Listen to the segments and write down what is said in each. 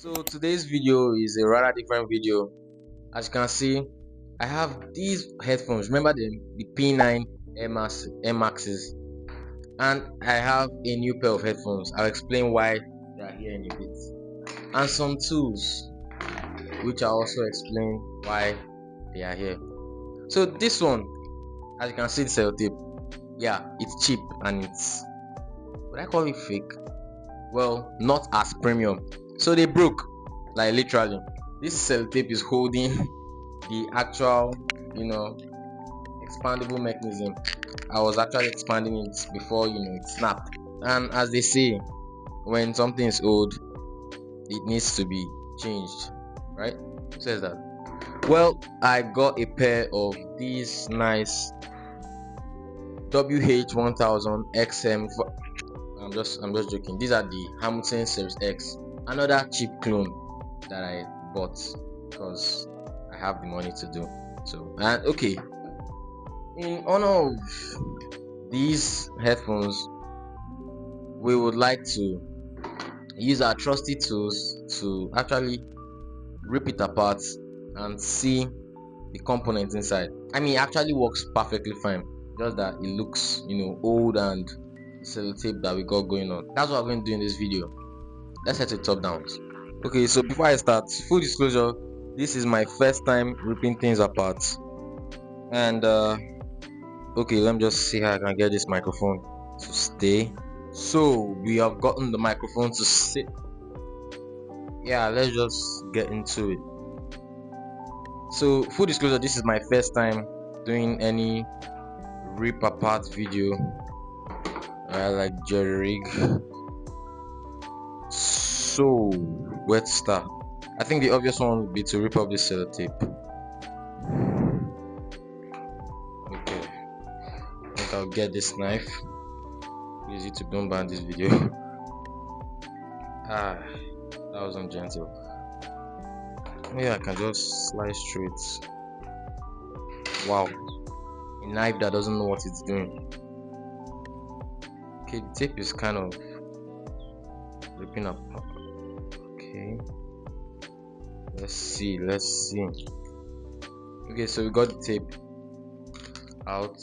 So today's video is a rather different video. As you can see, I have these headphones. Remember them, the P9 MXs, and I have a new pair of headphones. I'll explain why they are here in a bit, and some tools, which I'll also explain why they are here. So this one, as you can see, the sellotape. Yeah, it's cheap and it's, would I call it fake? Well, not as premium. So they broke, like literally. This sellotape is holding the actual, expandable mechanism. I was actually expanding it before it snapped. And as they say, when something is old, it needs to be changed, right? Who says that? Well, I got a pair of these nice WH1000 XM. I'm just joking. These are the Hamilton Series X. Another cheap clone that I bought because I have the money to do so. And okay, in honor of these headphones, we would like to use our trusty tools to actually rip it apart and see the components inside. I mean, it actually works perfectly fine, just that it looks old and the sellotape that we got going on. That's what I'm going to do in this video. Let's set it top down. Okay, so before I start, full disclosure, this is my first time ripping things apart. And okay, let me just see how I can get this microphone to stay. So we have gotten the microphone to sit. Yeah, let's just get into it. So full disclosure, this is my first time doing any rip apart video. I like jerry rig. So where to start? I think the obvious one would be to rip up this sellotape. Okay, I think I'll get this knife. Please YouTube, don't ban this video. That was ungentle. Yeah, I can just slice through it. Wow, a knife that doesn't know what it's doing. Okay, the tape is kind of ripping up. Okay, let's see. Okay, so we got the tape out.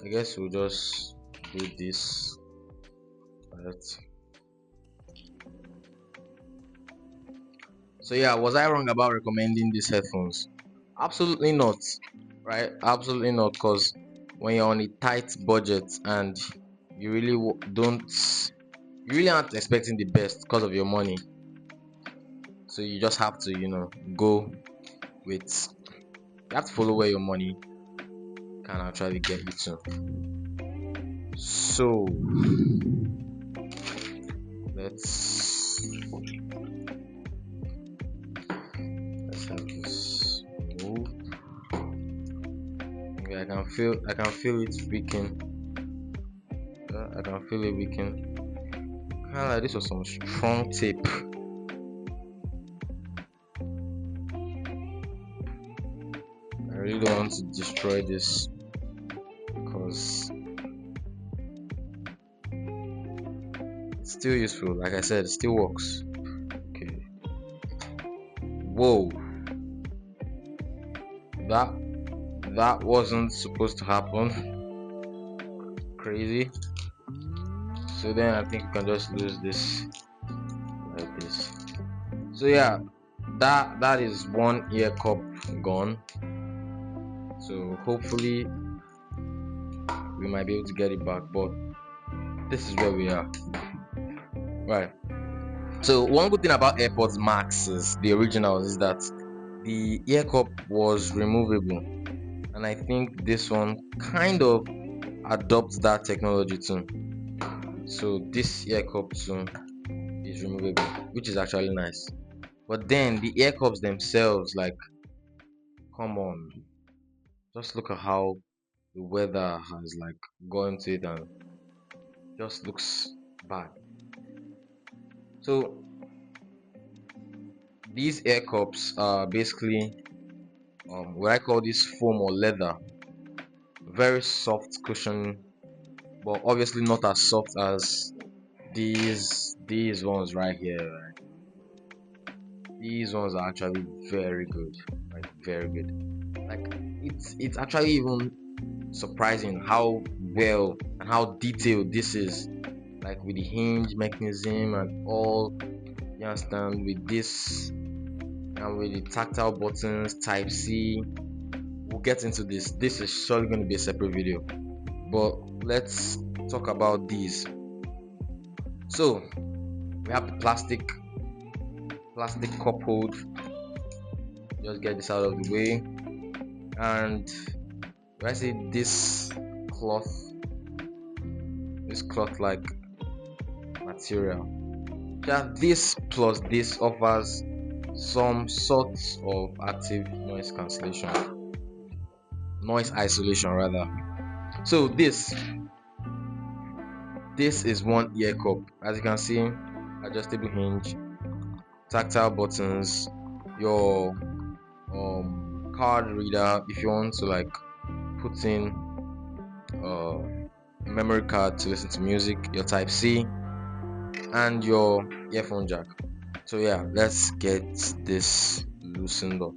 I guess we'll just do this. Right. So yeah, was I wrong about recommending these headphones? Absolutely not, right? Absolutely not, because when you're on a tight budget and you really aren't expecting the best because of your money, so you just have to go with, you have to follow where your money can actually get you to. So let's have this move. Okay, I can feel it weaken. I can feel it weaken. Kind of like this was some strong tape. I really don't want to destroy this because it's still useful. Like I said, it still works. Okay. Whoa. That wasn't supposed to happen. Crazy. So then I think you can just lose this like this. So yeah, that is one ear cup gone. So hopefully we might be able to get it back, but this is where we are. Right. So one good thing about AirPods Maxes, the originals, is that the ear cup was removable, and I think this one kind of adopts that technology too. So this ear cup too is removable, which is actually nice. But then the ear cups themselves, like, come on, just look at how the weather has like gone to it and just looks bad. So these air cups are basically what I call this foam or leather, very soft cushion, but obviously not as soft as these ones right here, right? these ones are actually very good, like very good. Like it's actually even surprising how well and how detailed this is, like with the hinge mechanism and all. You understand, with this and with the tactile buttons, Type C. We'll get into this. This is surely going to be a separate video, but let's talk about these. So we have the plastic cup hold. Just get this out of the way, and I see cloth this cloth like material. Yeah, this plus this offers some sorts of active noise cancellation, noise isolation rather. So this is one ear cup. As you can see, adjustable hinge, tactile buttons, your card reader if you want to like put in memory card to listen to music, your Type C, and your earphone jack. So yeah, let's get this loosened up.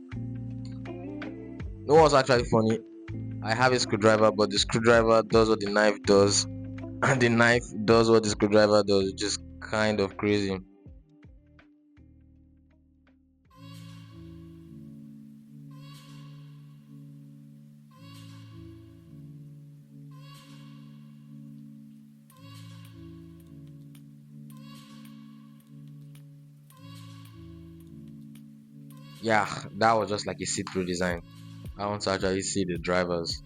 No, what's actually funny, I have a screwdriver, but the screwdriver does what the knife does, and the knife does what the screwdriver does, which is kind of crazy. Yeah, that was just like a see-through design. I want to actually see the drivers.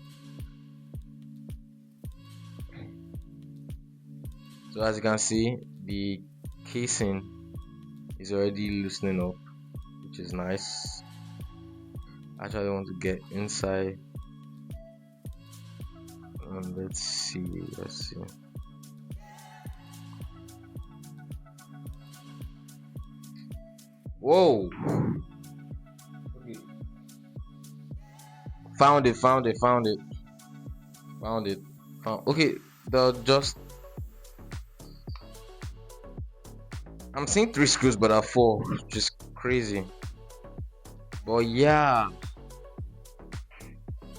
So as you can see, the casing is already loosening up, which is nice. Actually, I want to get inside. Let's see. Whoa! Okay. Found it. Okay, I'm seeing 3 screws, but are 4, which is crazy. But yeah,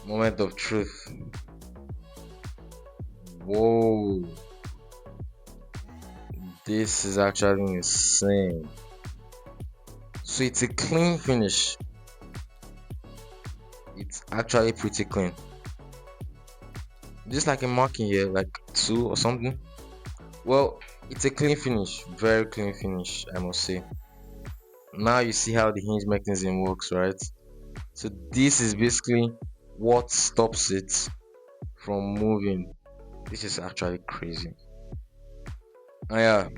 moment of truth. Whoa, this is actually insane. So it's a clean finish. It's actually pretty clean. Just like a marking here, like 2 or something. Well, it's a clean finish, very clean finish, I must say. Now you see how the hinge mechanism works, right? So this is basically what stops it from moving. This is actually crazy. Yeah,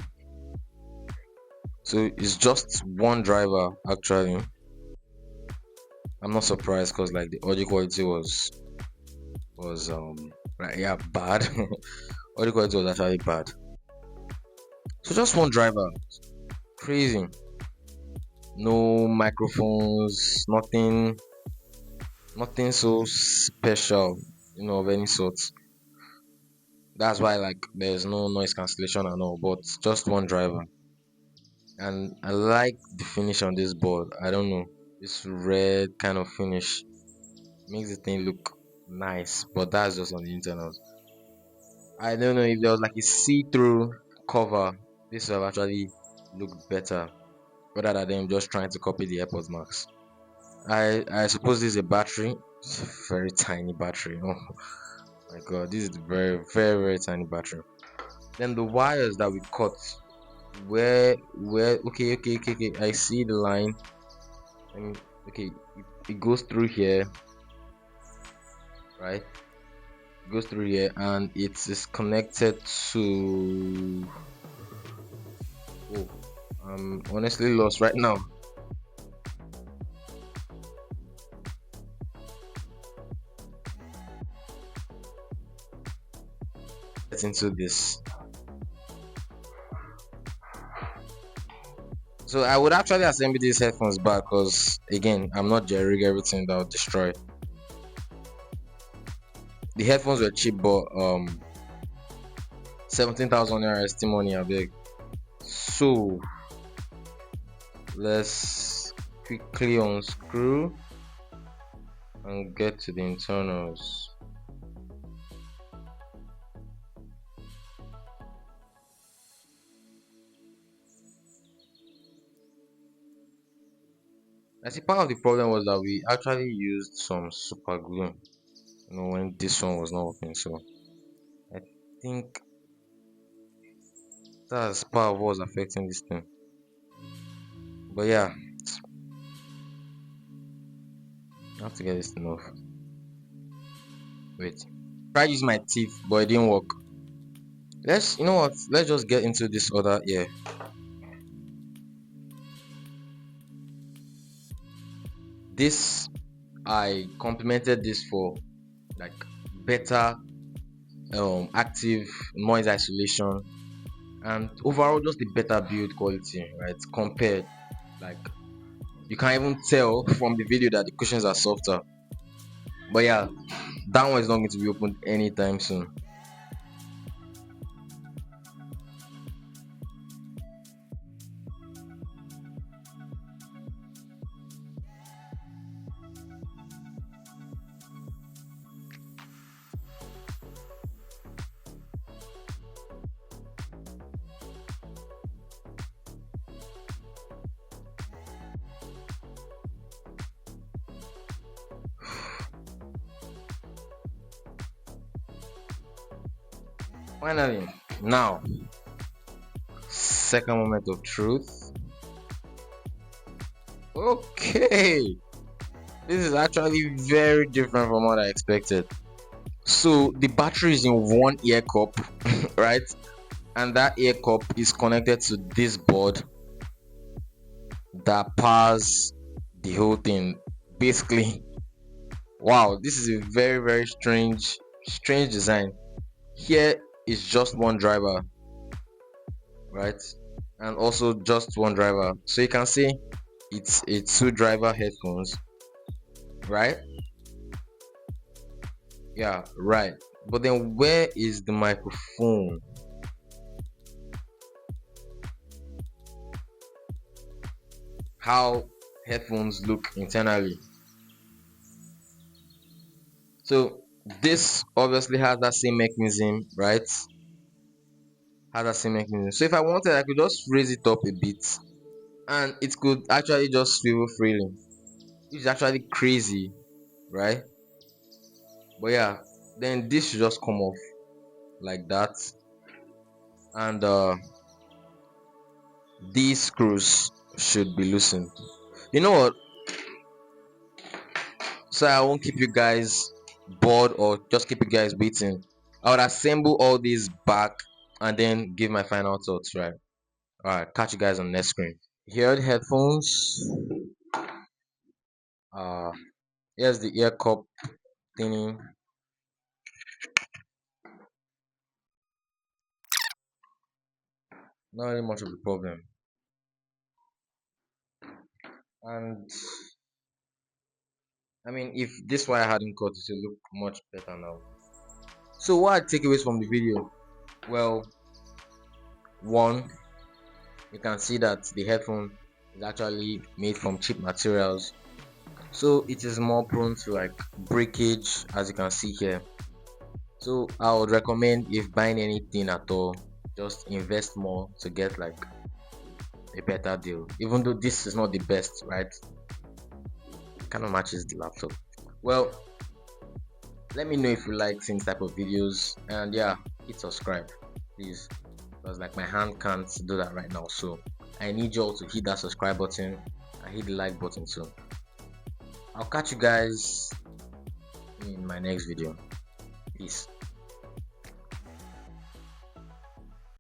so it's just one driver actually. I'm not surprised because like the audio quality was right, yeah, bad. Audio quality was actually bad. So just one driver, crazy. No microphones, nothing so special, of any sort. That's why like there's no noise cancellation and all, but just one driver. And I like the finish on this board. I don't know, this red kind of finish makes the thing look nice, but that's just on the internet. I don't know if there was like a see-through cover, this would have actually looked better rather than them just trying to copy the AirPods Max. I suppose this is a battery. It's a very tiny battery. Oh my god, this is a very very very tiny battery. Then the wires that we cut, where okay, I see the line. Okay, it goes through here, right? It goes through here and it is connected to, oh, I'm honestly lost right now. Get into this. So I would actually assemble these headphones back because again, I'm not jerrying everything that would destroy. The headphones were cheap, but 17,000 naira is still money, I beg. So let's quickly unscrew and get to the internals. I see part of the problem was that we actually used some super glue, when this one was not working. So I think that's part of what was affecting this thing. But yeah, I have to get this thing off. Wait, tried using my teeth, but it didn't work. You know what? Let's just get into this other ear. This, I complemented this for like better active noise isolation, and overall just a better build quality, right? Compared, like, you can't even tell from the video that the cushions are softer. But yeah, that one is not going to be opened anytime soon. Finally, now, second moment of truth. Okay, this is actually very different from what I expected. So the battery is in one ear cup, right? And that ear cup is connected to this board that powers the whole thing. Basically, wow, this is a very strange design. Here is just one driver, right? And also just one driver. So you can see it's a two driver headphones, right? Yeah, right. But then where is the microphone? How headphones look internally. So this obviously has that same mechanism, right? Has that same mechanism. So if I wanted, I could just raise it up a bit and it could actually just swivel freely. Which is actually crazy, right? But yeah, then this should just come off like that, and these screws should be loosened. You know what? So I won't keep you guys bored or just keep you guys waiting. I would assemble all these back and then give my final thoughts, right? Alright, catch you guys on next screen. Here are the headphones. Uh Here's the ear cup thingy. Not really much of a problem. And I mean, if this wire hadn't cut, it would look much better now. So what are takeaways from the video? Well, one, you can see that the headphone is actually made from cheap materials, so it is more prone to like breakage, as you can see here. So I would recommend, if buying anything at all, just invest more to get like a better deal, even though this is not the best, right? It kind of matches the laptop. Well, let me know if you like seeing this type of videos, and yeah, hit subscribe please, because like my hand can't do that right now. So I need you all to hit that subscribe button and hit the like button too. I'll catch you guys in my next video. Peace.